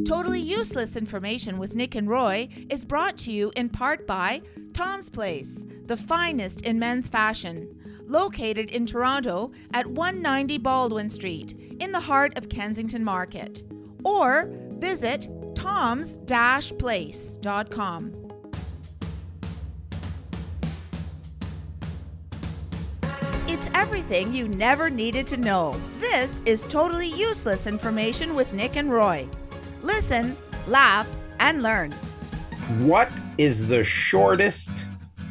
Totally Useless Information with Nick and Roy is brought to you in part by Tom's Place, the finest in men's fashion, located in Toronto at 190 Baldwin Street, in the heart of Kensington Market. Or visit toms-place.com. It's everything you never needed to know. This is Totally Useless Information with Nick and Roy. Listen, laugh, and learn. What is the shortest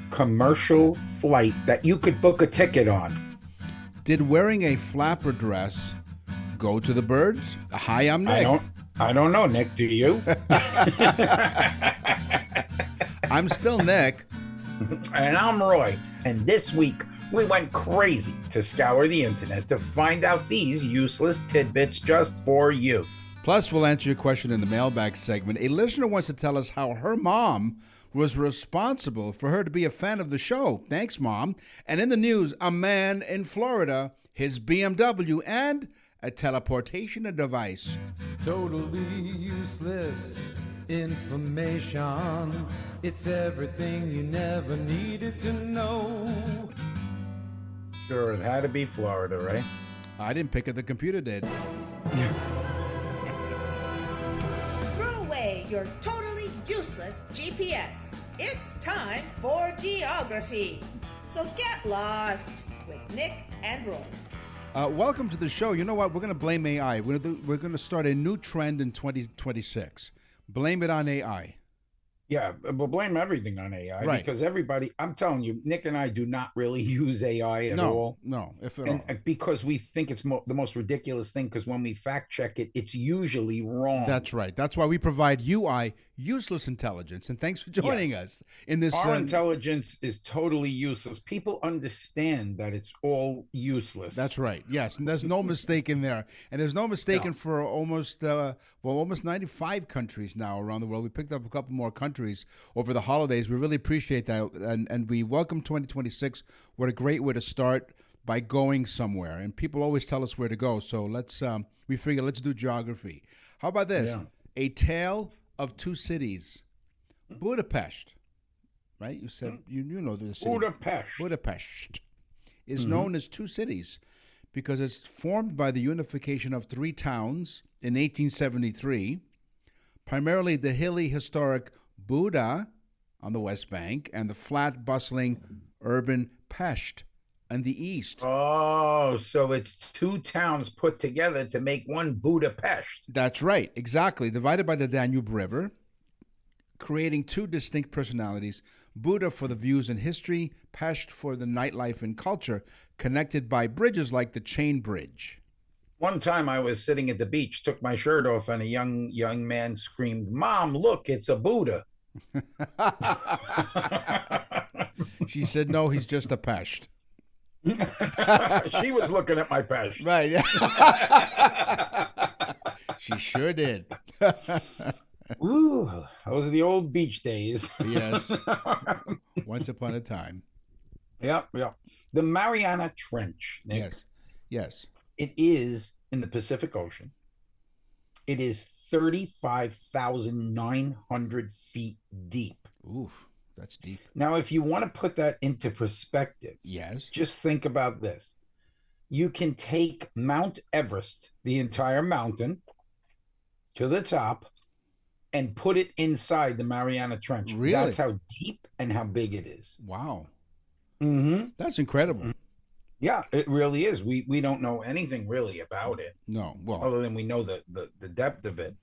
commercial flight that you could book a ticket on? Did wearing a flapper dress go to the birds? Hi, I'm Nick. I don't know, Nick. Do you? I'm still Nick. And I'm Roy. And this week, we went crazy to scour the internet to find out these useless tidbits just for you. Plus, we'll answer your question in the mailbag segment. A listener wants to tell us how her mom was responsible for her to be a fan of the show. Thanks, Mom. And in the news, a man in Florida, his BMW, and a teleportation device. Totally useless information. It's everything you never needed to know. Sure, it had to be Florida, right? I didn't pick it, the computer did. Throw away your totally useless GPS. It's time for geography. So get lost with Nick and Roy. Welcome to the show. You know what? We're going to blame AI. We're going to start a new trend in 2026. Blame it on AI. Yeah, we'll blame everything on AI, Right. Because everybody, I'm telling you, Nick and I do not really use AI at all. No, if at all. And because we think it's the most ridiculous thing, because when we fact check it, it's usually wrong. That's right. That's why we provide UI, useless intelligence. And thanks for joining us in this. Our intelligence is totally useless. People understand that it's all useless. That's right. Yes, and there's no mistake in there. And there's no mistaken for almost 95 countries now around the world. We picked up a couple more countries over the holidays. We really appreciate that. And we welcome 2026. What a great way to start, by going somewhere. And people always tell us where to go. So we figure let's do geography. How about this? Yeah. A tale of two cities. Budapest, right? You said you know the city. Budapest is known as two cities because it's formed by the unification of three towns in 1873, primarily the hilly historic Buda on the west bank and the flat bustling urban Pest on the east. Oh, so it's two towns put together to make one Budapest. That's right, exactly. Divided by the Danube River, creating two distinct personalities, Buda for the views and history, Pest for the nightlife and culture, connected by bridges like the Chain Bridge. One time I was sitting at the beach, took my shirt off, and a young man screamed, "Mom, look, it's a Buddha." She said, no, he's just a Pest. She was looking at my pest. Right. She sure did. Ooh, those are the old beach days. Yes. Once upon a time. Yep. The Mariana Trench, Nick, Yes. It is in the Pacific Ocean. It is 35,900 feet deep. Oof, that's deep. Now, if you want to put that into perspective, Yes. just think about this. You can take Mount Everest, the entire mountain, to the top, and put it inside the Mariana Trench. Really? That's how deep and how big it is. Wow. Mm-hmm. That's incredible. Yeah, it really is. We don't know anything really about it. No, well, Other than we know the depth of it.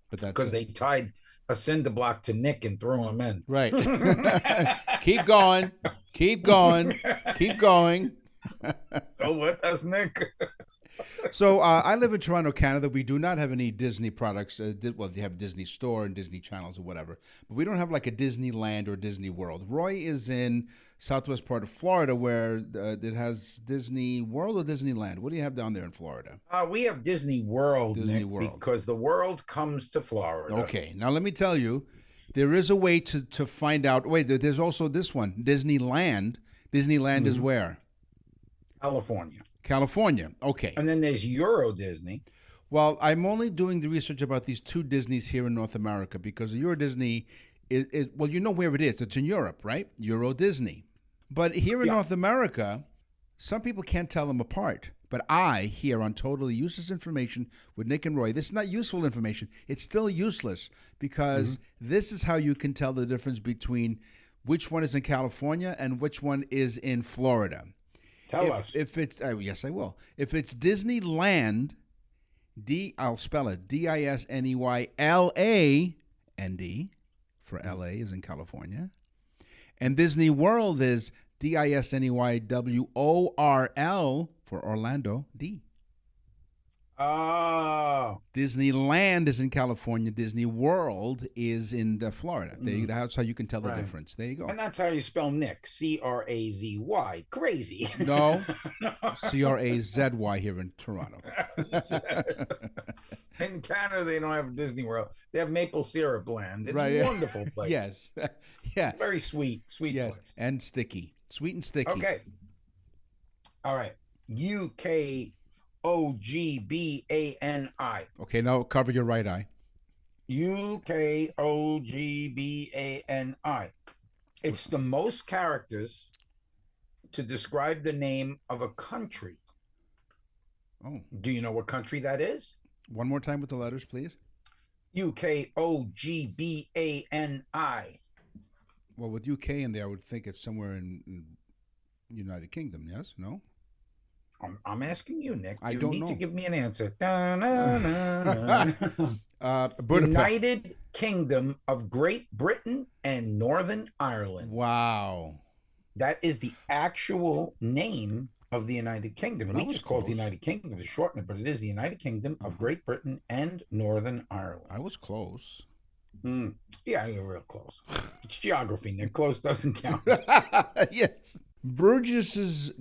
but that's Because they tied a cinder block to Nick and threw him in. right. Keep going. Oh, what does Nick? So I live in Toronto, Canada. We do not have any Disney products. Well, they have a Disney store and Disney channels or whatever. But we don't have like a Disneyland or Disney World. Roy is in southwest part of Florida where it has Disney World or Disneyland. What do you have down there in Florida? We have Disney World, Disney Nick, World. Because the world comes to Florida. Okay. Now, let me tell you, there is a way to find out. Wait, there's also this one, Disneyland. Disneyland is where? California. California. Okay. And then there's Euro Disney. Well, I'm only doing the research about these two Disneys here in North America because the Euro Disney is well, you know where it is. It's in Europe, right? Euro Disney. But here in North America, some people can't tell them apart. But I, here on Totally Useless Information with Nick and Roy, this is not useful information. It's still useless because this is how you can tell the difference between which one is in California and which one is in Florida. Tell us. If it's, yes, I will. If it's Disneyland, I'll spell it, DISNEYLAND, for LA is in California. And Disney World is DISNEYWORL for Orlando, D. Oh. Disneyland is in California. Disney World is in Florida. That's how you can tell the difference. There you go. And that's how you spell Nick. CRAZY. Crazy. No. CRAZY here in Toronto. In Canada, they don't have Disney World. They have Maple Syrup Land. It's a wonderful place. Yes. Yeah. Very sweet place. And sticky. Sweet and sticky. Okay. All right. UKOGBANI. Okay, now cover your right eye. UKOGBANI. It's the most characters to describe the name of a country. Oh. Do you know what country that is? One more time with the letters, please. UKOGBANI. Well, with UK in there, I would think it's somewhere in United Kingdom, yes? No? I'm asking you, Nick. I don't know. You need to give me an answer. United Kingdom of Great Britain and Northern Ireland. Wow. That is the actual name of the United Kingdom. We just call it the United Kingdom to shorten it, but it is the United Kingdom of Great Britain and Northern Ireland. I was close. Yeah, you're real close. It's geography, Nick. Close doesn't count. Yes. Bruges's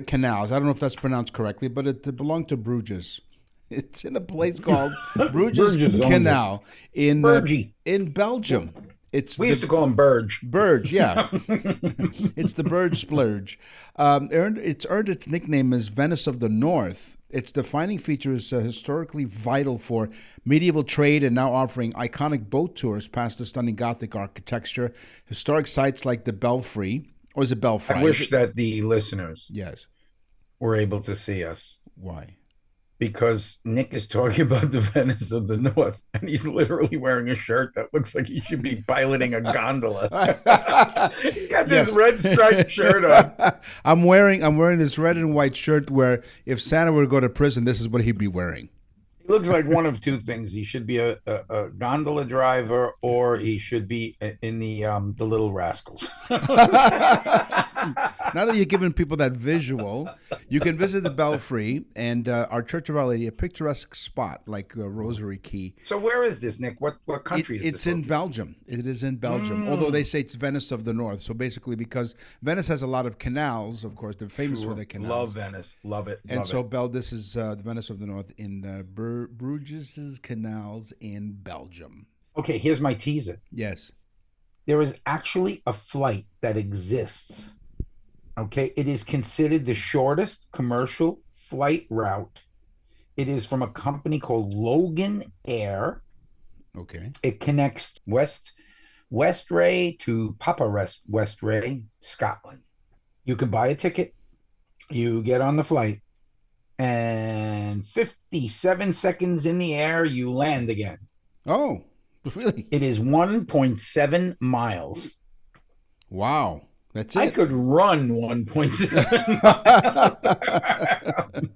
canals. I don't know if that's pronounced correctly, but it belonged to Bruges. It's in a place called Bruges Canal in Belgium. We used to call him Burge. Burge, yeah. It's the Burge Splurge. It's earned its nickname as Venice of the North. Its defining feature is historically vital for medieval trade and now offering iconic boat tours past the stunning Gothic architecture, historic sites like the Belfry. Or is it Belfry? I wish that the listeners were able to see us. Why? Because Nick is talking about the Venice of the North, and he's literally wearing a shirt that looks like he should be piloting a gondola. He's got this red striped shirt on. I'm wearing this red and white shirt where if Santa were to go to prison, this is what he'd be wearing. He looks like one of two things. He should be a gondola driver, or he should be in the Little Rascals. Now that you're giving people that visual, you can visit the Belfry and our Church of Our Lady, a picturesque spot like Rosary Key. So where is this, Nick? What country is this? It's in Belgium. It is in Belgium, although they say it's Venice of the North. So basically, because Venice has a lot of canals, of course, they're famous for their canals. Love Venice. Love it. And so this is the Venice of the North in Bruges' canals in Belgium. Okay, here's my teaser. Yes. There is actually a flight that exists. Okay, it is considered the shortest commercial flight route. It is from a company called Logan Air. Okay. It connects Westray to Westray, Scotland. You can buy a ticket, you get on the flight, and 57 seconds in the air, you land again. Oh, really? It is 1.7 miles. Wow. That's it. I could run 1.7 miles.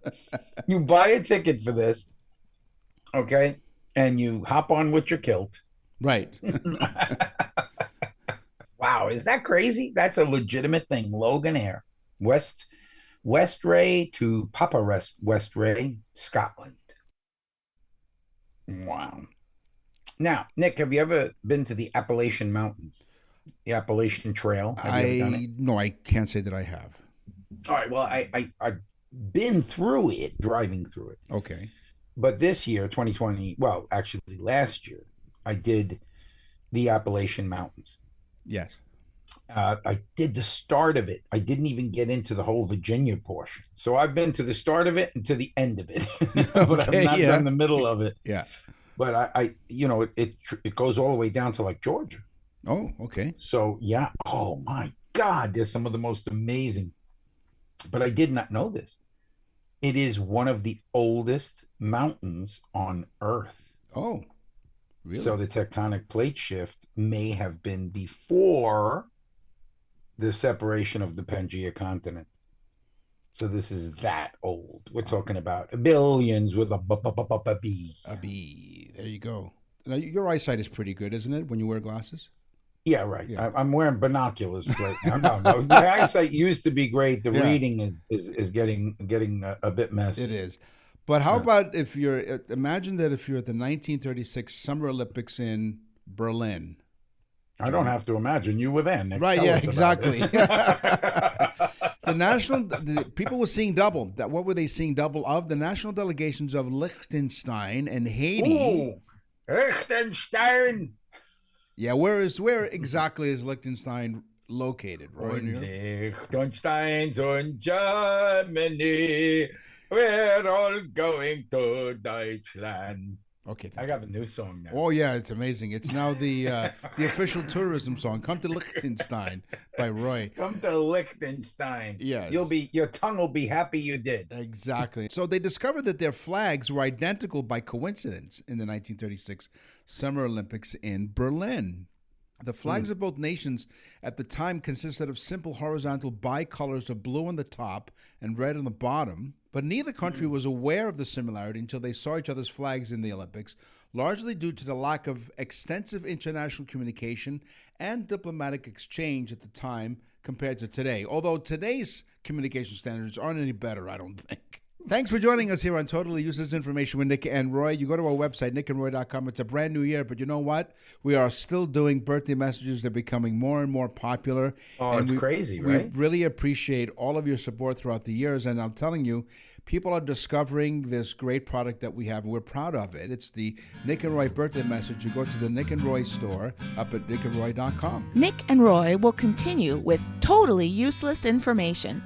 You buy a ticket for this, okay, and you hop on with your kilt. Right. Wow, is that crazy? That's a legitimate thing. Logan Air. Westray to Westray, Scotland. Wow. Now, Nick, have you ever been to the Appalachian Mountains? The Appalachian Trail? No, I can't say that I have. All right. Well, I've been through it, driving through it. Okay. But this year, 2020, well, actually last year, I did the Appalachian Mountains. Yes. I did the start of it. I didn't even get into the whole Virginia portion. So I've been to the start of it and to the end of it, but I've Okay, not yeah. done the middle of it. Yeah. But it goes all the way down to like Georgia. Oh, okay. So yeah. Oh my God, there's some of the most amazing. But I did not know this. It is one of the oldest mountains on Earth. Oh, really? So the tectonic plate shift may have been before the separation of the Pangea continent. So this is that old. We're talking about billions with a B. A B. There you go. Now, your eyesight is pretty good, isn't it, when you wear glasses? Yeah, right. Yeah. I'm wearing binoculars right now. No, my eyesight used to be great. The reading is getting a bit messy. It is. But how about if imagine that if you're at the 1936 Summer Olympics in Berlin. I don't have to imagine. You were there, Nick. Right, Tell yeah, us exactly. about it. People were seeing double. What were they seeing double of? The national delegations of Liechtenstein and Haiti. Ooh, Liechtenstein. Yeah, where exactly is Liechtenstein located? Right in Liechtenstein and Germany. We're all going to Deutschland. Okay, I got a new song now. Oh yeah, it's amazing. It's now the official tourism song. Come to Liechtenstein by Roy. Come to Liechtenstein. Yes. Your tongue will be happy you did. Exactly. So they discovered that their flags were identical by coincidence in the 1936 Summer Olympics in Berlin. The flags of both nations at the time consisted of simple horizontal bicolors of blue on the top and red on the bottom. But neither country was aware of the similarity until they saw each other's flags in the Olympics, largely due to the lack of extensive international communication and diplomatic exchange at the time compared to today. Although today's communication standards aren't any better, I don't think. Thanks for joining us here on Totally Useless Information with Nick and Roy. You go to our website, nickandroy.com. It's a brand new year, but you know what? We are still doing birthday messages. They're becoming more and more popular. Oh, and it's crazy, right? We really appreciate all of your support throughout the years. And I'm telling you, people are discovering this great product that we have, and we're proud of it. It's the Nick and Roy birthday message. You go to the Nick and Roy store up at nickandroy.com. Nick and Roy will continue with totally useless information.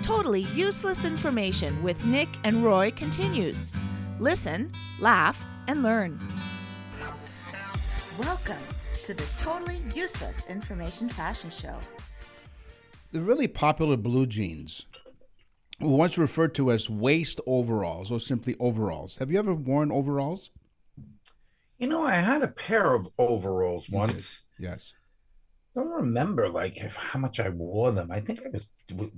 Totally useless information with Nick and Roy continues. Listen, laugh, and learn. Welcome to the Totally Useless Information Fashion Show. The really popular blue jeans were once referred to as waist overalls or simply overalls. Have you ever worn overalls? You know, I had a pair of overalls once. Yes. I don't remember how much I wore them. I think I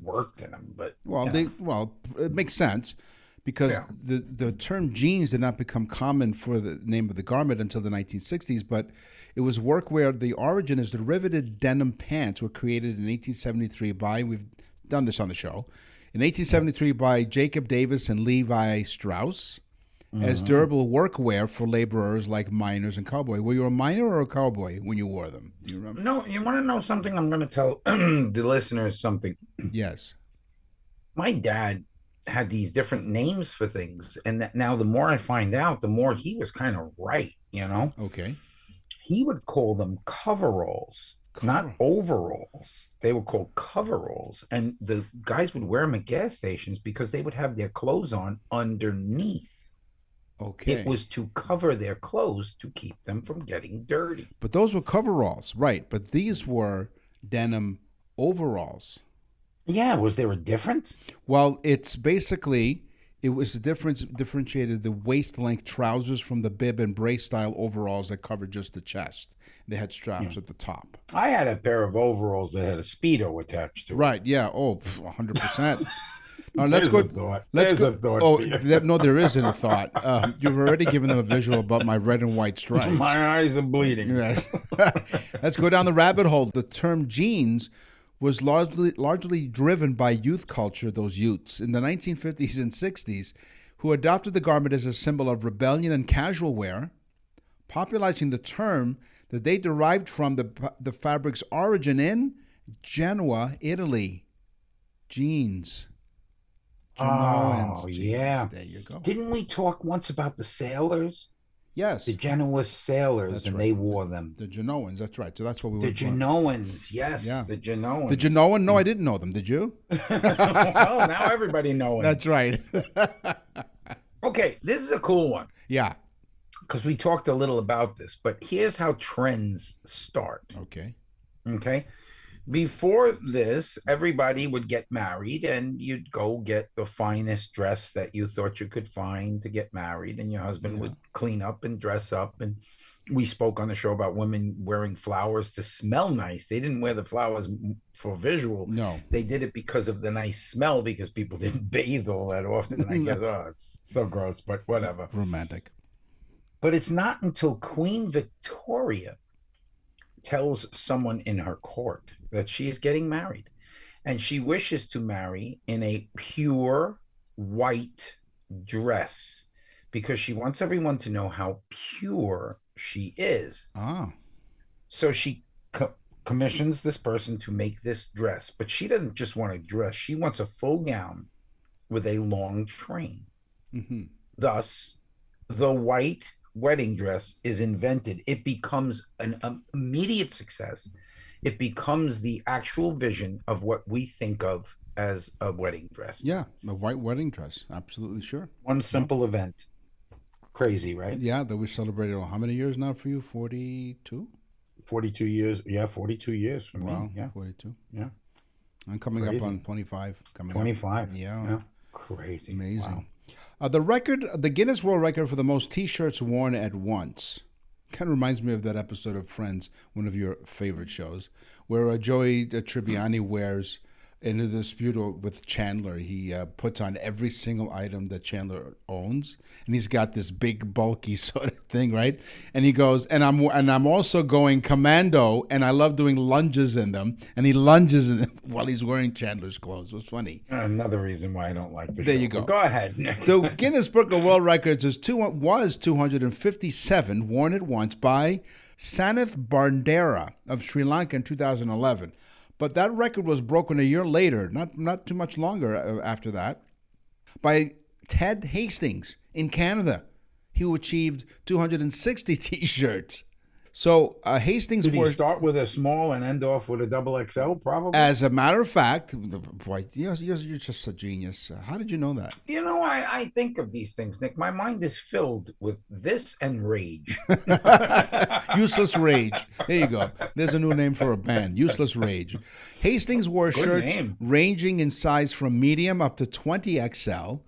worked in them, but it makes sense because the term jeans did not become common for the name of the garment until the 1960s, but it was workwear. The origin is the riveted denim pants were created in 1873 by, we've done this on the show, in 1873 by Jacob Davis and Levi Strauss as durable workwear for laborers like miners and cowboys. Were you a miner or a cowboy when you wore them? Do you remember? No, you want to know something? I'm going to tell the listeners something. Yes. My dad had these different names for things, and now the more I find out, the more he was kind of right, you know? Okay. He would call them coveralls, not overalls. They were called coveralls, and the guys would wear them at gas stations because they would have their clothes on underneath. Okay. It was to cover their clothes to keep them from getting dirty. But those were coveralls, right? But these were denim overalls. Yeah, was there a difference? Well, it's basically, it was the differentiated the waist-length trousers from the bib and brace style overalls that covered just the chest. They had straps at the top. I had a pair of overalls that had a Speedo attached to it. Right, yeah. Oh, 100%. Let's go. There's a thought. Oh, no, there isn't a thought. You've already given them a visual about my red and white stripes. My eyes are bleeding. Yes. Let's go down the rabbit hole. The term jeans was largely driven by youth culture, those youths in the 1950s and 60s, who adopted the garment as a symbol of rebellion and casual wear, popularizing the term that they derived from the fabric's origin in Genoa, Italy. Jeans. Oh, Genoans. yeah. Jeez, there you go. Didn't we talk once about the sailors? Yes. The Genoa sailors, That's and right. they wore them. The Genoans, that's right. So that's what we The were Genoans, yes, Yeah. the Genoans. The Genoan? No, I didn't know them. Did you? Well, now everybody knows. That's right. Okay, this is a cool one Yeah. because we talked a little about this, but here's how trends start. Okay. Okay. Before this, everybody would get married and you'd go get the finest dress that you thought you could find to get married, and your husband would clean up and dress up. And we spoke on the show about women wearing flowers to smell nice. They didn't wear the flowers for visual. No. They did it because of the nice smell, because people didn't bathe all that often. I guess, it's so gross, but whatever. Romantic. But it's not until Queen Victoria tells someone in her court that she is getting married, and she wishes to marry in a pure white dress because she wants everyone to know how pure she is. Ah. So she commissions this person to make this dress, but she doesn't just want a dress. She wants a full gown with a long train. Mm-hmm. Thus, the white wedding dress is invented. It becomes an immediate success. It becomes the actual vision of what we think of as a wedding dress. Yeah, the white wedding dress. Absolutely sure. One simple event. Crazy, right? Yeah, that we celebrated how many years now for you? 42? 42 years. Yeah, 42 years for Wow, me. Yeah. 42. Yeah. I'm coming Crazy. up on 25. 25. Yeah. Crazy. Amazing. Wow. The Guinness World Record for the most T-shirts worn at once. Kind of reminds me of that episode of Friends, one of your favorite shows, where Joey Tribbiani wears in a dispute with Chandler. He puts on every single item that Chandler owns, and he's got this big, bulky sort of thing, right? And he goes, and I'm also going commando, and I love doing lunges in them. And he lunges in them while he's wearing Chandler's clothes. It was funny. Another reason why I don't like the show. There you go. But go ahead. The Guinness Book of World Records was 257 worn at once by Saneth Bandera of Sri Lanka in 2011. But that record was broken a year later, not too much longer after that, by Ted Hastings in Canada, who achieved 260 T-shirts. So Hastings Did he start with a small and end off with a double XL, probably? As a matter of fact, boy, you're just a genius. How did you know that? You know, I think of these things, Nick. My mind is filled with this and rage. Useless Rage. There you go. There's a new name for a band, Useless Rage. Hastings wore shirts ranging in size from medium up to 20XL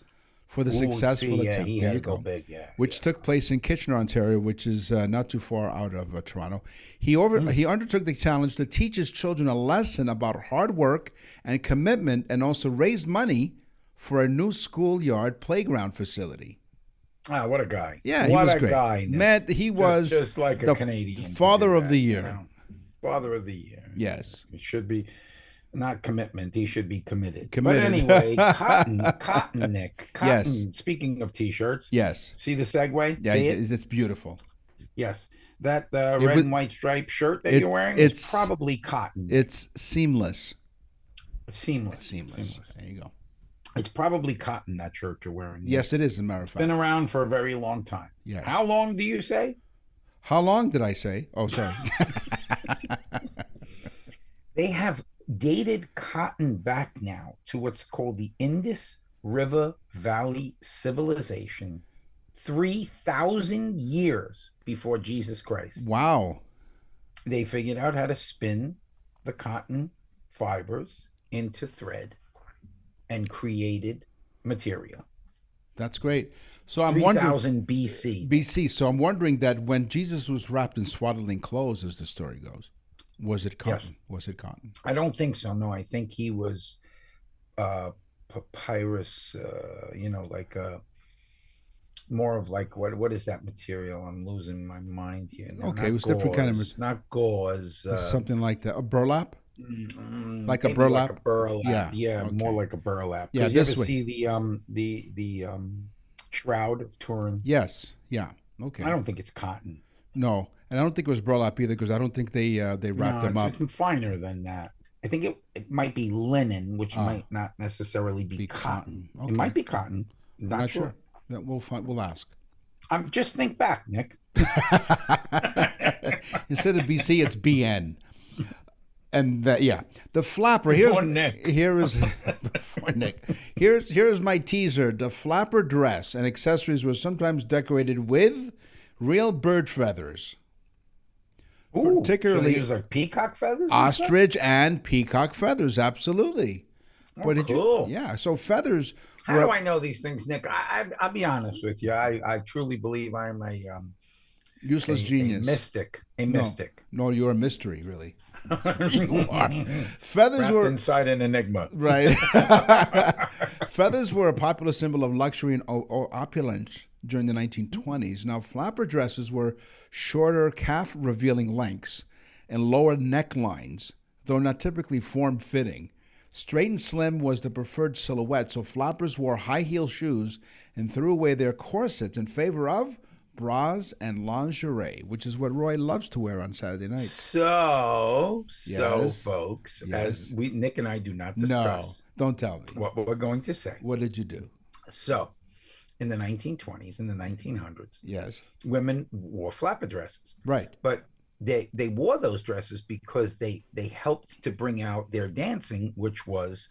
for the successful attempt. There you go. Big, which took place in Kitchener, Ontario, which is not too far out of Toronto. He undertook the challenge to teach his children a lesson about hard work and commitment, and also raised money for a new schoolyard playground facility. Ah, what a guy! Yeah, what he was a great. guy! Nick. Matt, he was just like a Canadian father of the year. You know? Father of the year. Yes, it should be. Not commitment. He should be committed. But anyway, cotton, Nick. Cotton. Yes. Speaking of T-shirts. Yes. See the segue? Yeah, See it? It's beautiful. Yes. That red and white striped shirt that you're wearing is probably cotton. It's seamless. Seamless. There you go. It's probably cotton, that shirt you're wearing. Yes, it is, as a matter of fact. Been around for a very long time. Yes. How long do you say? How long did I say? Oh, sorry. They have dated cotton back now to what's called the Indus River Valley civilization, 3,000 years before Jesus Christ. Wow. They figured out how to spin the cotton fibers into thread and created material. That's great. So I'm 3,000 BC. BC. So I'm wondering that when Jesus was wrapped in swaddling clothes, as the story goes, was it cotton? Yes. Was it cotton? I don't think so. No, I think he was papyrus, more of like, what is that material? I'm losing my mind here. No, okay, it was different kind of... Not gauze. Something like that. A burlap? Like a burlap? Like a burlap. Yeah, okay. More like a burlap. Yeah, you ever see the Shroud of Turin? Yes. Yeah. Okay. I don't think it's cotton. No, and I don't think it was burlap either, because I don't think they wrapped them up. It's finer than that. I think it might be linen, which might not necessarily be cotton. Okay. It might be cotton. Not sure. Yeah, we'll ask. Just think back, Nick. Instead of BC, it's BN. And the flapper. Before Nick. Here's my teaser. The flapper dress and accessories were sometimes decorated with real bird feathers. Ooh, particularly so they use like peacock feathers, ostrich and peacock feathers. Absolutely. Cool. So feathers. How do I know these things, Nick? I'll be honest with you. I truly believe I'm a useless genius, a mystic. No, you're a mystery, really. You are. Feathers Wrapped were inside an enigma, right? Feathers were a popular symbol of luxury and opulence during the 1920s. Now, flapper dresses were shorter, calf-revealing lengths and lower necklines, though not typically form-fitting. Straight and slim was the preferred silhouette, so flappers wore high-heel shoes and threw away their corsets in favor of bras and lingerie, which is what Roy loves to wear on Saturday night. So, folks, as Nick and I do not discuss. No, don't tell me. What we're going to say. What did you do? So, in the 1920s and the 1900s, yes, women wore flapper dresses. Right. But they wore those dresses because they helped to bring out their dancing, which was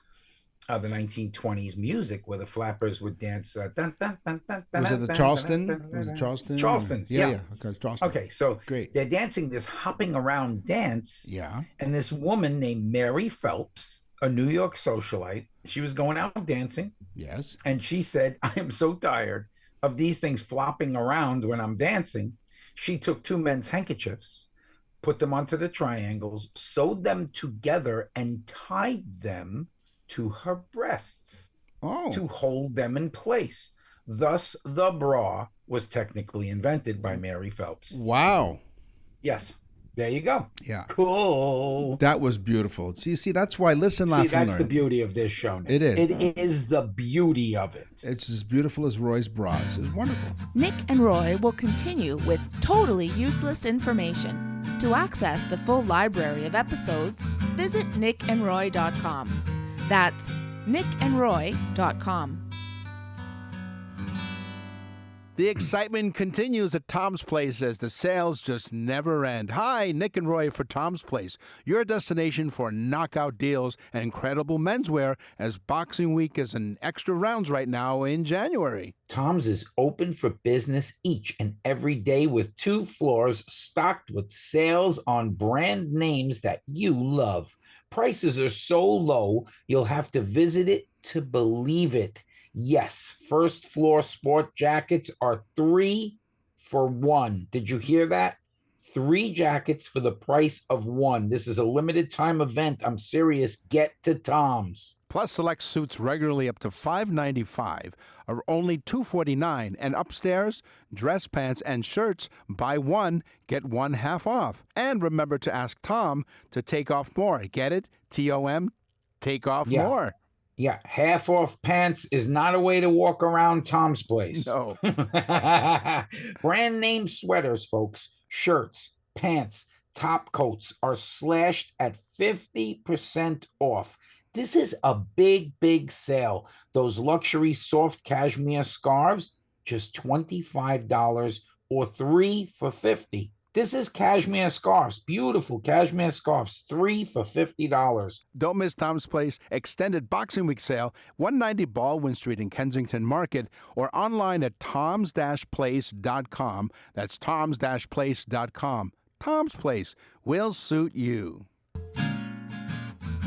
the 1920s music, where the flappers would dance. Was it the Charleston? Was it Charleston? Charleston's, yeah. Okay, Charleston. Okay, so great. They're dancing this hopping around dance. Yeah. And this woman named Mary Phelps, a New York socialite, she was going out dancing. Yes. And she said, I am so tired of these things flopping around when I'm dancing. She took two men's handkerchiefs, put them onto the triangles, sewed them together, and tied them to her breasts to hold them in place. Thus, the bra was technically invented by Mary Phelps. Wow. Yes. There you go. Yeah. Cool. That was beautiful. See, that's why Listen, Laugh, and Learn. That's the beauty of this show, Nick. It is. It is the beauty of it. It's as beautiful as Roy's bras. It's wonderful. Nick and Roy will continue with totally useless information. To access the full library of episodes, visit nickandroy.com. That's nickandroy.com. The excitement continues at Tom's Place as the sales just never end. Hi, Nick and Roy for Tom's Place, your destination for knockout deals and incredible menswear, as Boxing Week is in extra rounds right now in January. Tom's is open for business each and every day with 2 floors stocked with sales on brand names that you love. Prices are so low, you'll have to visit it to believe it. Yes, first floor sport jackets are 3 for 1. Did you hear that? 3 jackets for the price of 1. This is a limited time event. I'm serious. Get to Tom's. Plus, select suits regularly up to $5.95 are only $2.49, and upstairs, dress pants and shirts, buy one, get one half off. And remember to ask Tom to take off more. Get it? T-O-M, take off more. Yeah, half off pants is not a way to walk around Tom's Place. No. Brand name sweaters, folks, shirts, pants, top coats are slashed at 50% off. This is a big, big sale. Those luxury soft cashmere scarves, just $25 or 3 for $50. This is cashmere scarves, beautiful cashmere scarves, 3 for $50. Don't miss Tom's Place extended Boxing Week sale, 190 Baldwin Street in Kensington Market, or online at toms-place.com. That's toms-place.com. Tom's Place will suit you.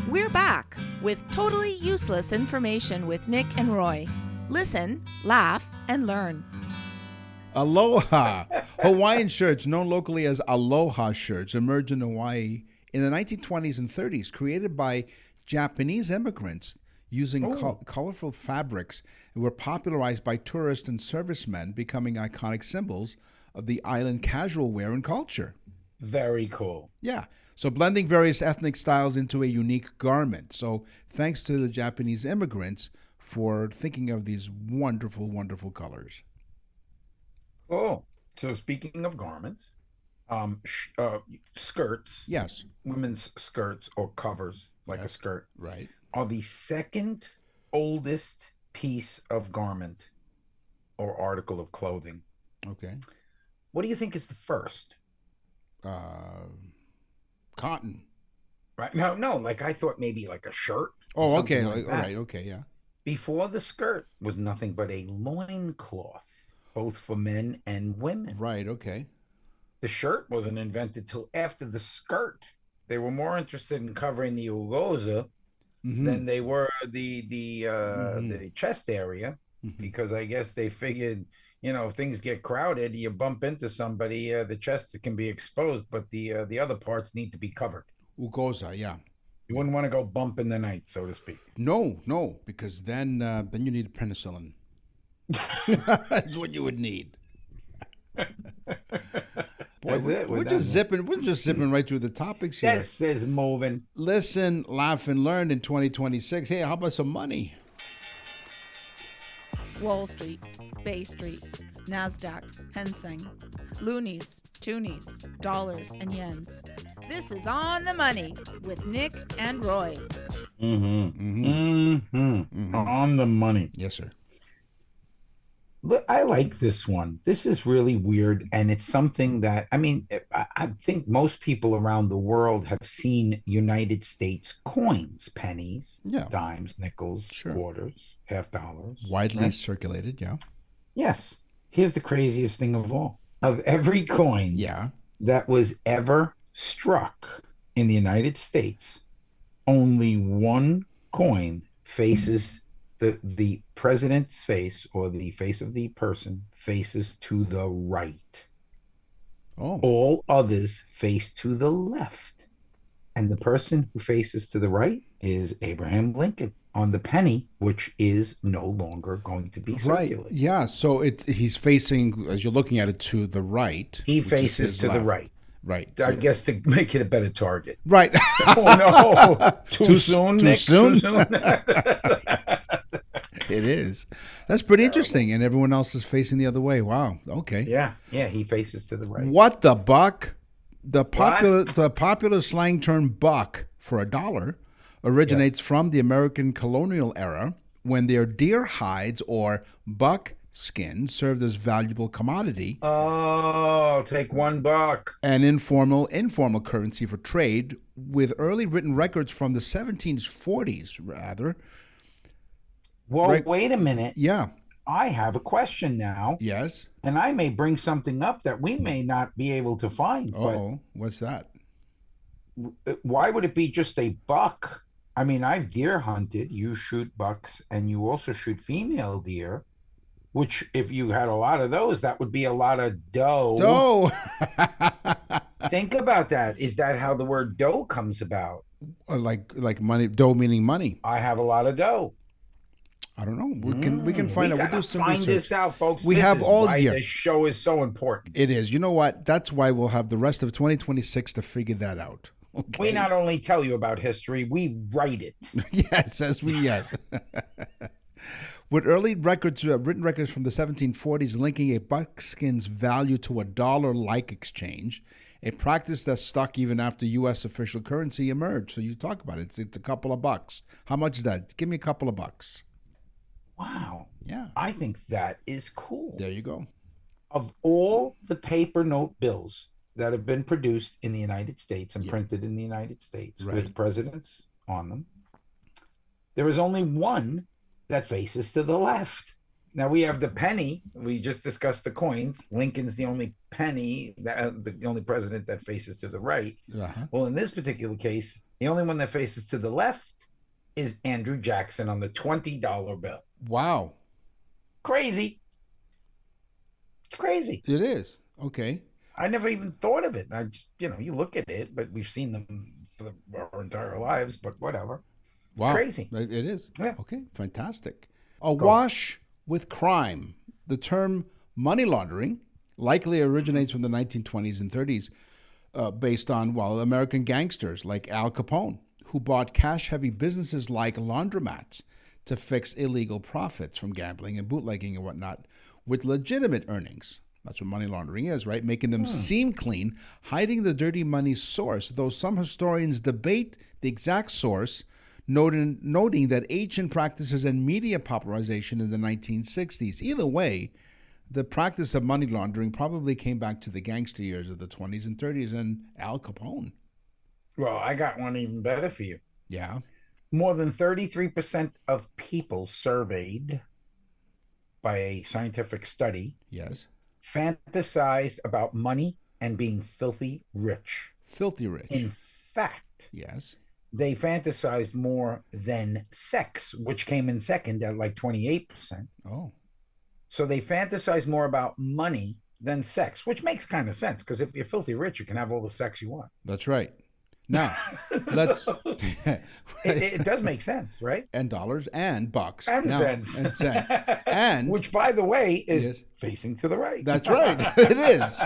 We're back with totally useless information with Nick and Roy. Listen, laugh, and learn. Aloha. Hawaiian shirts, known locally as aloha shirts, emerged in Hawaii in the 1920s and 30s, created by Japanese immigrants using colorful fabrics, and were popularized by tourists and servicemen, becoming iconic symbols of the island casual wear and culture. Very cool. Yeah. So blending various ethnic styles into a unique garment. So thanks to the Japanese immigrants for thinking of these wonderful, wonderful colors. Oh, so speaking of garments, skirts. Yes. Women's skirts or covers like a skirt, Right. are the second oldest piece of garment or article of clothing. Okay. What do you think is the first? Cotton. Right? No. Like I thought maybe like a shirt. Oh, okay. Like All right. Okay. Yeah. Before the skirt was nothing but a loincloth, both for men and women. Right. Okay. The shirt wasn't invented till after the skirt. They were more interested in covering the ugoza than they were the chest area, because I guess they figured, if things get crowded, you bump into somebody, the chest can be exposed, but the other parts need to be covered. Ugoza, yeah. You wouldn't want to go bump in the night, so to speak. No, because then you need penicillin. That's what you would need. Boy, we're just zipping right through the topics here. This is moving. Listen, laugh, and learn in 2026. Hey, how about some money? Wall Street, Bay Street, NASDAQ, Hensing, loonies, toonies, dollars, and yens. This is On the Money with Nick and Roy. On the money. Yes, sir. But I like this one. This is really weird, and it's something that, I think most people around the world have seen United States coins, pennies, dimes, nickels, quarters, $50. Widely circulated, yeah. Yes. Here's the craziest thing of all. Of every coin that was ever struck in the United States, only one coin faces the president's face, or the face of the person faces to the right. All others face to the left. And the person who faces to the right is Abraham Lincoln on the penny, which is no longer going to be circulated. Right. Yeah. So he's facing, as you're looking at it, to the right. He faces to the right. Right. I guess to make it a better target. Right. Oh no! Too soon, Too Nick. soon? Too soon. It is. That's pretty interesting. And everyone else is facing the other way. Wow. Okay. Yeah. He faces to the right. What the buck? The popular slang term "buck" for a dollar originates from the American colonial era, when their deer hides or buck skins served as valuable commodity. Oh, take $1. An informal currency for trade, with early written records from the 1740s, rather. Well, wait a minute. Yeah. I have a question now. Yes. And I may bring something up that we may not be able to find. Oh, what's that? Why would it be just a buck? I mean, I've deer hunted. You shoot bucks, and you also shoot female deer, which if you had a lot of those, that would be a lot of doe. Doe. Think about that. Is that how the word doe comes about? Like money, doe meaning money. I have a lot of doe. I don't know. We can find out. We'll do some find research. This out, folks. We this have is all why year. This show is so important. It is. You know what? That's why we'll have the rest of 2026 to figure that out. Okay. We not only tell you about history, we write it. Yes. With early records, written records from the 1740s linking a buckskin's value to a dollar-like exchange, a practice that stuck even after U.S. official currency emerged. So you talk about it. It's a couple of bucks. How much is that? Give me a couple of bucks. Wow. Yeah. I think that is cool. There you go. Of all the paper note bills that have been produced in the United States and printed in the United States with presidents on them, there is only one that faces to the left. Now we have the penny. We just discussed the coins. Lincoln's the only penny, the only president that faces to the right. Well, in this particular case, the only one that faces to the left is Andrew Jackson on the $20 bill. Wow. Crazy. It's crazy. It is. Okay. I never even thought of it. I just, you look at it, but we've seen them for our entire lives, but whatever. Wow. Crazy. It is. Yeah. Okay. Fantastic. Awash with crime. The term money laundering likely originates from the 1920s and 30s, based on, American gangsters like Al Capone, who bought cash-heavy businesses like laundromats to fix illegal profits from gambling and bootlegging and whatnot with legitimate earnings. That's what money laundering is, right? Making them seem clean, hiding the dirty money source, though some historians debate the exact source, noting that ancient practices and media popularization in the 1960s. Either way, the practice of money laundering probably came back to the gangster years of the 20s and 30s and Al Capone. Well, I got one even better for you. Yeah. More than 33% of people surveyed by a scientific study fantasized about money and being filthy rich. Filthy rich. In fact, they fantasized more than sex, which came in second at like 28%. Oh. So they fantasize more about money than sex, which makes kind of sense, because if you're filthy rich, you can have all the sex you want. That's right. Now, let's. It does make sense, right? And dollars and bucks and cents, and which, by the way, is facing to the right. That's right. It is.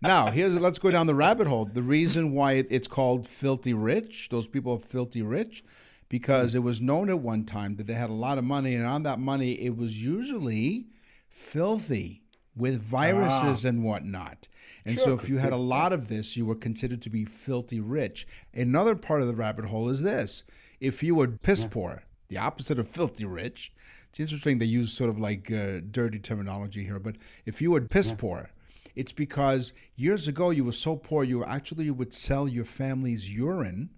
Now, let's go down the rabbit hole. The reason why it's called filthy rich, those people are filthy rich, because it was known at one time that they had a lot of money, and on that money, it was usually filthy with viruses and whatnot. And so if you had a lot of this, you were considered to be filthy rich. Another part of the rabbit hole is this. If you were piss poor, the opposite of filthy rich, it's interesting they use sort of like dirty terminology here, but if you were piss poor, it's because years ago you were so poor you would sell your family's urine.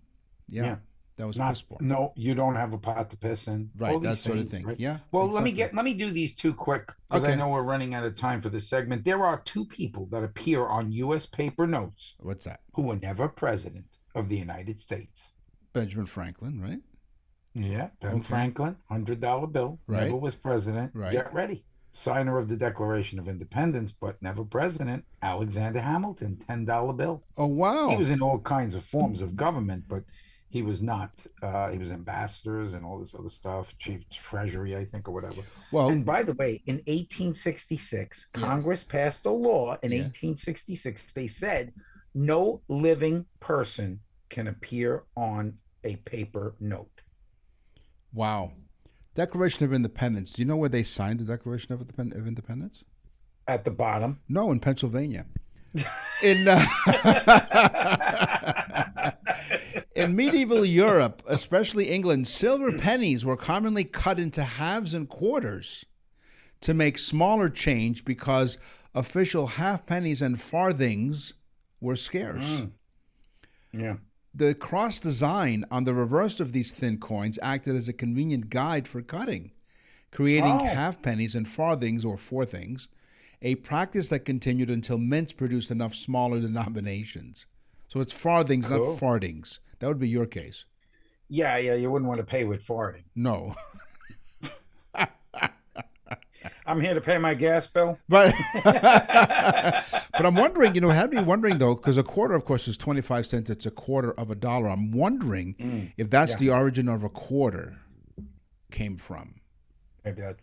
Yeah. That was piss poor. No, you don't have a pot to piss in. Right, that sort of thing. Right? Yeah. Well, exactly. let me do these two quick, because I know we're running out of time for this segment. There are two people that appear on U.S. paper notes. What's that? Who were never president of the United States. Benjamin Franklin, right? Yeah, Ben Franklin, $100 bill. Right. Never was president. Right. Get ready. Signer of the Declaration of Independence, but never president. Alexander Hamilton, $10 bill. Oh, wow. He was in all kinds of forms of government, but he was not. He was ambassadors and all this other stuff, chief treasury, I think, or whatever. Well, and by the way, in 1866, Congress passed a law. In 1866, they said no living person can appear on a paper note. Wow. Declaration of Independence. Do you know where they signed the Declaration of Independence? At the bottom? No, in Pennsylvania. In medieval Europe, especially England, silver pennies were commonly cut into halves and quarters to make smaller change because official half pennies and farthings were scarce. Yeah. The cross design on the reverse of these thin coins acted as a convenient guide for cutting, creating half pennies and farthings or forthings, a practice that continued until mints produced enough smaller denominations. So it's farthings, not fartings. That would be your case. Yeah, you wouldn't want to pay with farting. No. I'm here to pay my gas bill. But I'm wondering, had me wondering, though, because a quarter, of course, is 25 cents. It's a quarter of $1. I'm wondering if that's the origin of a quarter came from. Maybe that,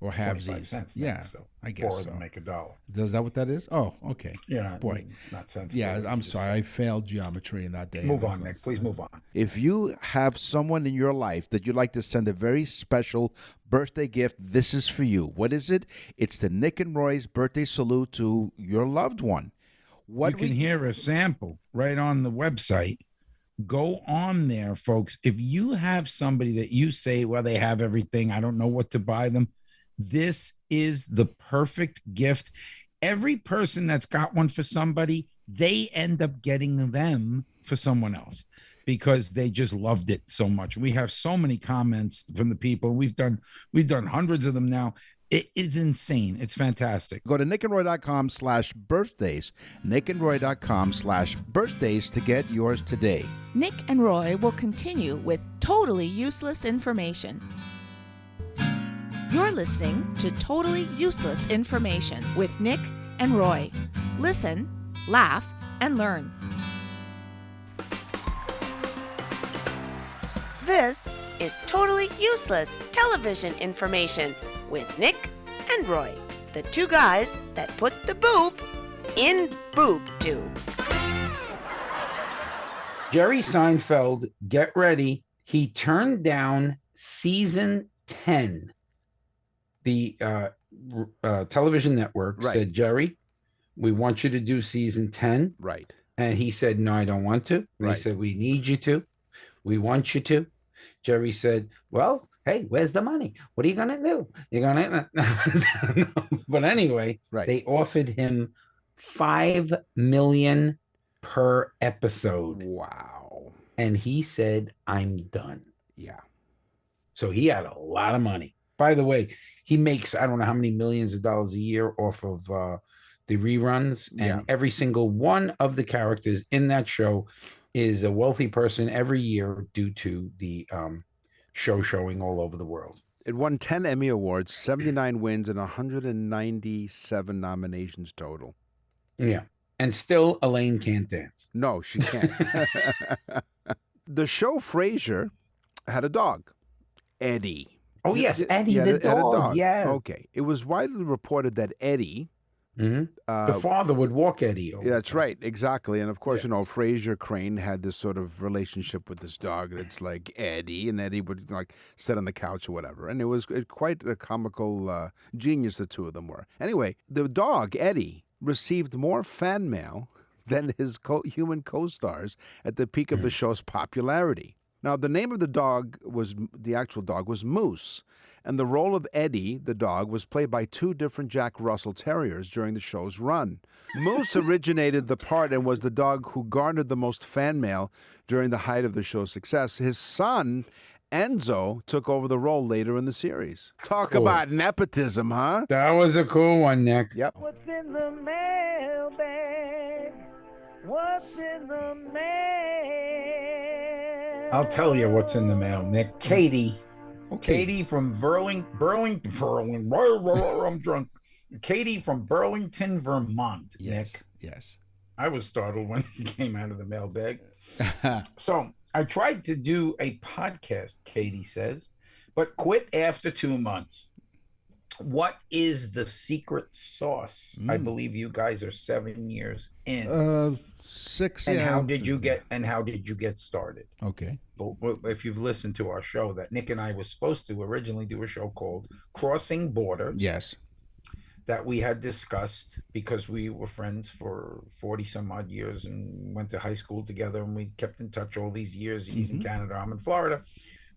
or halvesies. Cents now, so I guess 4 of them make $1. Is that what that is? Oh, okay. Yeah, boy, it's not sensible. Yeah, I'm sorry. I failed geometry in that day. Move on, Nick. Please move on. If you have someone in your life that you'd like to send a very special birthday gift, this is for you. What is it? It's the Nick and Roy's birthday salute to your loved one. You can hear a sample right on the website. Go on there, folks. If you have somebody that you say, well, they have everything, I don't know what to buy them, this is the perfect gift. Every person that's got one for somebody, they end up getting them for someone else because they just loved it so much. We have so many comments from the people. We've done hundreds of them now. It's insane. It's fantastic. Go to nickandroy.com/birthdays, nickandroy.com/birthdays to get yours today. Nick and Roy will continue with totally useless information. You're listening to Totally Useless Information with Nick and Roy. Listen, laugh, and learn. This is Totally Useless Television Information with Nick and Roy, the two guys that put the boob in boob tube. Jerry Seinfeld, get ready. He turned down season 10. The television network said, Jerry, we want you to do season 10. Right. And he said, no, I don't want to. Right. They said, we need you to. We want you to. Jerry said, well, hey, where's the money? What are you going to do? You're going to... But anyway, they offered him $5 million per episode. Wow. And he said, I'm done. Yeah. So he had a lot of money. By the way, he makes, I don't know how many millions of dollars a year off of the reruns. And every single one of the characters in that show is a wealthy person every year due to the show showing all over the world. It won 10 Emmy Awards, 79 wins, and 197 nominations total. Yeah. And still, Elaine can't dance. No, she can't. The show Frasier had a dog, Eddie. Oh, yes, Eddie the dog. Yes. Okay. It was widely reported that Eddie... the father would walk Eddie over. That's right, exactly. And of course, you know, Fraser Crane had this sort of relationship with this dog. It's like Eddie, and Eddie would like sit on the couch or whatever. And it was quite a comical genius the two of them were. Anyway, the dog, Eddie, received more fan mail than his human co-stars at the peak of the show's popularity. Now, the name of the actual dog was Moose. And the role of Eddie, the dog, was played by two different Jack Russell Terriers during the show's run. Moose originated the part and was the dog who garnered the most fan mail during the height of the show's success. His son, Enzo, took over the role later in the series. Talk about nepotism, huh? That was a cool one, Nick. Yep. What's in the mailbag? What's in the mail? I'll tell you what's in the mail, Nick. Katie. Okay. Katie from Burlington, I'm drunk. Katie from Burlington, Vermont, Nick. Yes. I was startled when he came out of the mailbag. So I tried to do a podcast, Katie says, but quit after 2 months. What is the secret sauce? I believe you guys are 7 years in. 6. And how did you get started? Okay. If you've listened to our show, that Nick and I were supposed to originally do a show called Crossing Borders. Yes. That we had discussed because we were friends for 40 some odd years and went to high school together, and we kept in touch all these years. He's in Canada, I'm in Florida.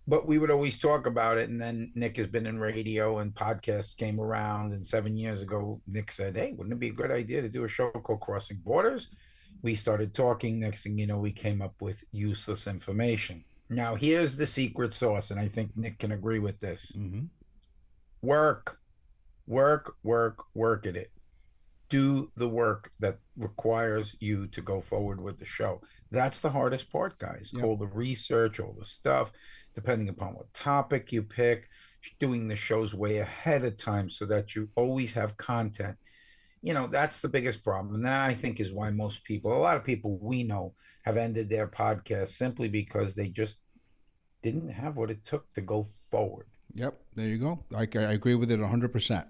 But we would always talk about it. And then Nick has been in radio and podcasts came around. And 7 years ago, Nick said, hey, wouldn't it be a good idea to do a show called Crossing Borders? We started talking. Next thing you know, we came up with useless information. Now, here's the secret sauce. And I think Nick can agree with this. Work at it. Do the work that requires you to go forward with the show. That's the hardest part, guys. All the research, all the stuff, depending upon what topic you pick, doing the shows way ahead of time so that you always have content. You know, that's the biggest problem. And that, I think, is why a lot of people we know have ended their podcasts simply because they just didn't have what it took to go forward. Yep, there you go. I agree with it 100%.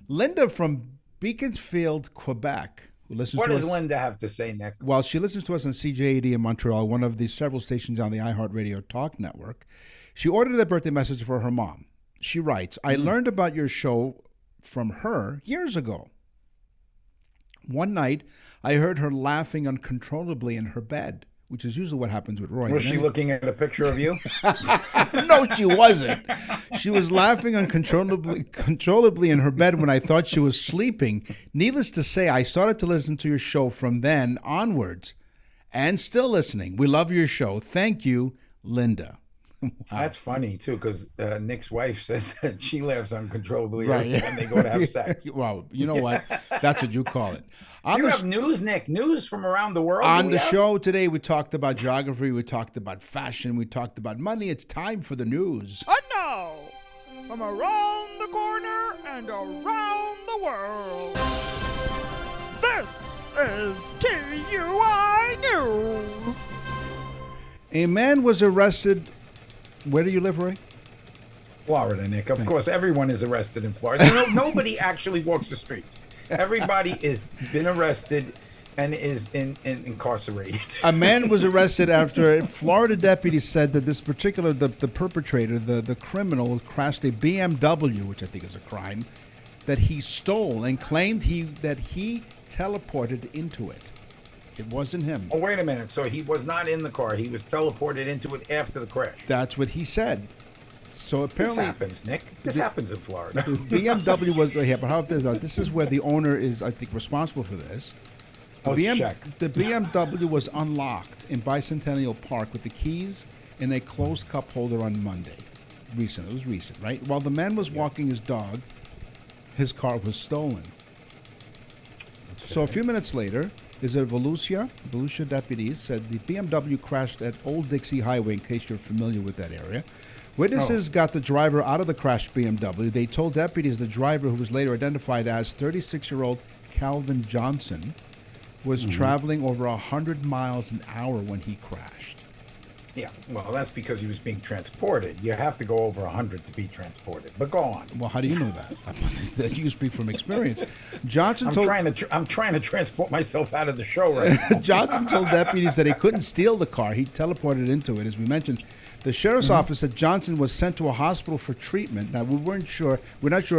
Linda from Beaconsfield, Quebec, who listens to us. What does us, Linda have to say, Nick? Well, she listens to us on CJ80 in Montreal, one of the several stations on the iHeartRadio Talk Network. She ordered a birthday message for her mom. She writes, I learned about your show from her years ago. One night, I heard her laughing uncontrollably in her bed, which is usually what happens with Roy. Was she looking at a picture of you? No, she wasn't. She was laughing uncontrollably in her bed when I thought she was sleeping. Needless to say, I started to listen to your show from then onwards and still listening. We love your show. Thank you, Linda. Wow. That's funny, too, because Nick's wife says that she laughs uncontrollably when they go to have sex. Well, you know what? That's what you call it. You have news, Nick, news from around the world. On the show today, we talked about geography, we talked about fashion, we talked about money. It's time for the news. And now, from around the corner and around the world, this is TUI News. A man was arrested. Where do you live, Roy? Florida, Nick. Of course, everyone is arrested in Florida. Nobody actually walks the streets. Everybody is been arrested and is incarcerated. A man was arrested after Florida deputies said that this particular, the perpetrator, the criminal, crashed a BMW, which I think is a crime, that he stole, and claimed that he teleported into it. It wasn't him. Oh, wait a minute. So he was not in the car. He was teleported into it after the crash. That's what he said. So apparently, this happens, Nick. This happens in Florida. The BMW was yeah, but how about this? This is where the owner is, I think, responsible for this. Check. The BMW was unlocked in Bicentennial Park with the keys in a closed cup holder on Monday. It was recent, right? While the man was walking his dog, his car was stolen. So a few minutes later, Volusia deputies said the BMW crashed at Old Dixie Highway, in case you're familiar with that area. Witnesses got the driver out of the crashed BMW. They told deputies the driver, who was later identified as 36-year-old Calvin Johnson, was traveling over 100 miles an hour when he crashed. Yeah, well, that's because he was being transported. You have to go over 100 to be transported. But go on. Well, how do you know that? You speak from experience. Johnson I'm trying to transport myself out of the show right now. Johnson told deputies that he couldn't steal the car. He teleported into it, as we mentioned. The sheriff's office said Johnson was sent to a hospital for treatment. Now, we're not sure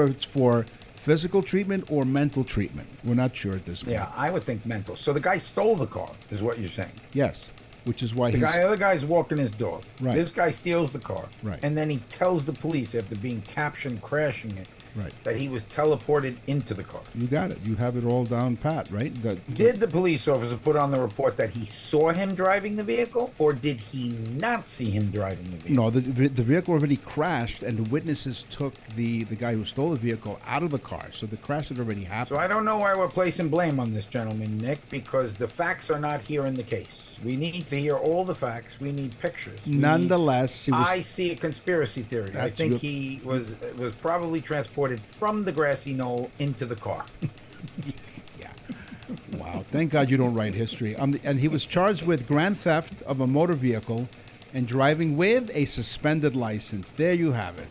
if it's for physical treatment or mental treatment. We're not sure at this point. Yeah, I would think mental. So the guy stole the car, is what you're saying. Yes, which is why the other guy's walking his dog. Right. This guy steals the car. Right. And then he tells the police, after being captioned crashing it, right, that he was teleported into the car. You got it. You have it all down pat, right? Did the police officer put on the report that he saw him driving the vehicle, or did he not see him driving the vehicle? No, the vehicle already crashed, and the witnesses took the guy who stole the vehicle out of the car. So the crash had already happened. So I don't know why we're placing blame on this gentleman, Nick, because the facts are not here in the case. We need to hear all the facts. We need pictures. Nonetheless, I see a conspiracy theory. I think he was probably transported from the grassy knoll into the car. Yeah. Wow. Thank God you don't write history. And he was charged with grand theft of a motor vehicle and driving with a suspended license. There you have it.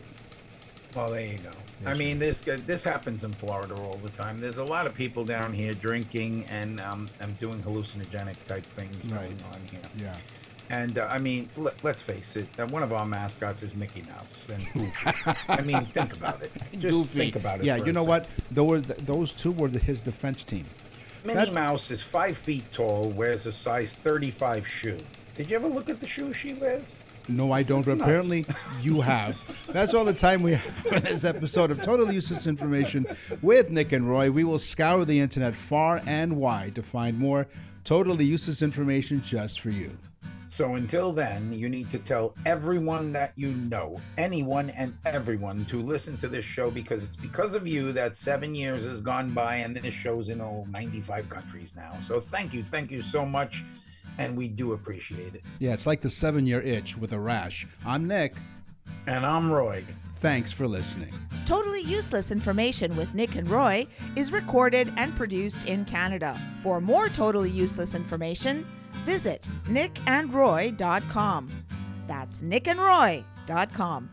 Well, there you go. I mean, this happens in Florida all the time. There's a lot of people down here drinking and doing hallucinogenic type things going on here. Yeah. And I mean, let's face it. One of our mascots is Mickey Mouse, and I mean, think about it. Just Goofy. think about it. Yeah, for you a know second. what? Those two were his defense team. Minnie Mouse is 5 feet tall, wears a size 35 shoe. Did you ever look at the shoes she wears? No, I don't. But apparently, you have. That's all the time we have in this episode of Totally Useless Information with Nick and Roy. We will scour the internet far and wide to find more totally useless information just for you. So until then, you need to tell everyone that you know, anyone and everyone, to listen to this show, because it's because of you that 7 years has gone by and this show's in 95 countries now. So thank you so much, and we do appreciate it. Yeah, it's like the 7-year itch with a rash. I'm Nick. And I'm Roy. Thanks for listening. Totally Useless Information with Nick and Roy is recorded and produced in Canada. For more totally useless information, visit nickandroy.com. That's nickandroy.com.